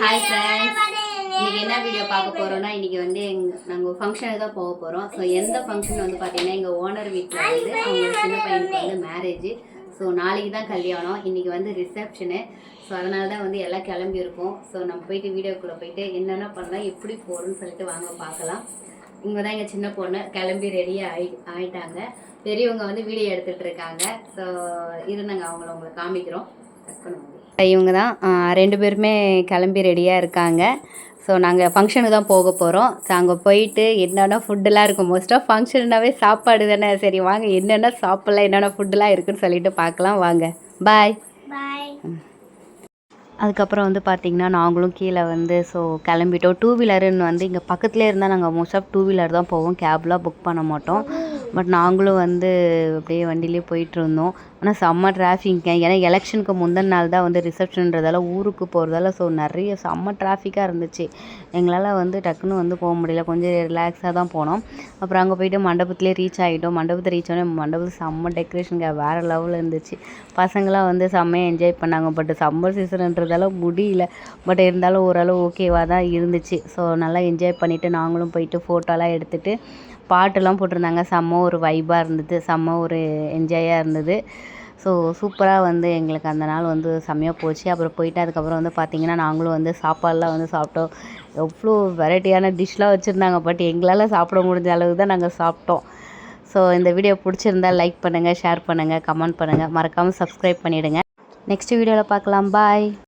Hi friends, இன்றைக்கி என்ன video பார்க்க போகிறோன்னா, இன்றைக்கி வந்து நாங்கள் ஃபங்க்ஷனுக்கு தான் போக போகிறோம். ஸோ எந்த ஃபங்க்ஷன் வந்து பார்த்திங்கன்னா, எங்கள் ஓனர் வீட்டில் வந்து அவங்க சின்ன பையனுக்கு வந்து மேரேஜ். ஸோ நாளைக்கு தான் கல்யாணம், இன்றைக்கி வந்து ரிசப்ஷனு. ஸோ அதனால தான் வந்து எல்லாம் கிளம்பியிருக்கோம். ஸோ நம்ம போயிட்டு வீடியோக்குள்ளே போயிட்டு என்னென்ன பண்ணலாம், எப்படி போகிறோன்னு சொல்லிட்டு வாங்க பார்க்கலாம். இங்கே தான் எங்கள் சின்ன பொண்ணு கிளம்பி ரெடியாக ஆயிட்டாங்க. பெரியவங்க வந்து வீடியோ எடுத்துகிட்டு இருக்காங்க. ஸோ நாங்கள் அவங்கள காமிக்கிறோம். இவங்க தான் 2 பேருமே கிளம்பி ரெடியாக இருக்காங்க. ஸோ நாங்கள் ஃபங்க்ஷனுக்கு தான் போக போகிறோம். ஸோ அங்கே போயிட்டு என்னென்ன ஃபுட்டெல்லாம் இருக்கும், மோஸ்ட் ஆஃப் ஃபங்க்ஷன்னாவே சாப்பாடு தானே. சரி வாங்க, என்னென்ன சாப்பிட்லாம், என்னென்ன ஃபுட்டெல்லாம் இருக்குதுன்னு சொல்லிட்டு பார்க்கலாம் வாங்க. பாய் பாய். அதுக்கப்புறம் வந்து பார்த்திங்கன்னா, நாங்களும் கீழே வந்து கிளம்பிட்டோம். 2 வீலருன்னு வந்து இங்கே பக்கத்துலேயே இருந்தால் நாங்கள் மோஸ்ட் ஆஃப் 2 வீலர் தான் போவோம், கேப்லாம் புக் பண்ண மாட்டோம். பட் நாங்களும் வந்து அப்படியே வண்டியிலே போயிட்டுருந்தோம். ஆனால் செம்ம டிராஃபிக்ங்க. ஏன்னா எலெக்ஷனுக்கு முந்தின நாள் தான் வந்து ரிசப்ஷன்றதால ஊருக்கு போகிறதால நிறைய செம்ம டிராஃபிக்காக இருந்துச்சு. எங்களால் வந்து டக்குன்னு வந்து போக முடியல, கொஞ்சம் ரிலாக்ஸாக தான் போனோம். அப்புறம் அங்கே போய்ட்டு மண்டபத்துலேயே ரீச் ஆகிட்டோம். மண்டபத்தை ரீச் ஆனால் மண்டபத்தில் செம்ம டெக்கரேஷனுங்க, வேறு லெவலில் இருந்துச்சு. பசங்களாம் வந்து செம்மையாக என்ஜாய் பண்ணாங்க. பட் சம்மர் சீசன்ன்றதால முடியல. பட் இருந்தாலும் ஓரளவு ஓகேவாக தான் இருந்துச்சு. ஸோ நல்லா என்ஜாய் பண்ணிவிட்டு நாங்களும் போயிட்டு ஃபோட்டோலாம் எடுத்துகிட்டு பாட்டெல்லாம் போட்டிருந்தாங்க. செம்ம ஒரு வைபாக இருந்தது, செம்ம ஒரு என்ஜாயாக இருந்தது. ஸோ சூப்பராக வந்து எங்களுக்கு அந்த நாள் வந்து செம்மையாக போச்சு. அப்புறம் போயிட்டு அதுக்கப்புறம் வந்து பார்த்திங்கன்னா, நாங்களும் வந்து சாப்பாடெலாம் வந்து சாப்பிட்டோம். எவ்வளோ வெரைட்டியான டிஷ்லாம் வச்சுருந்தாங்க. பட் எங்களால் சாப்பிட முடிஞ்ச அளவுக்கு தான் நாங்கள் சாப்பிட்டோம். ஸோ இந்த வீடியோ பிடிச்சிருந்தால் லைக் பண்ணுங்கள், ஷேர் பண்ணுங்கள், கமெண்ட் பண்ணுங்கள், மறக்காமல் சப்ஸ்கிரைப் பண்ணிவிடுங்க. நெக்ஸ்ட் வீடியோவில் பார்க்கலாம். பாய்.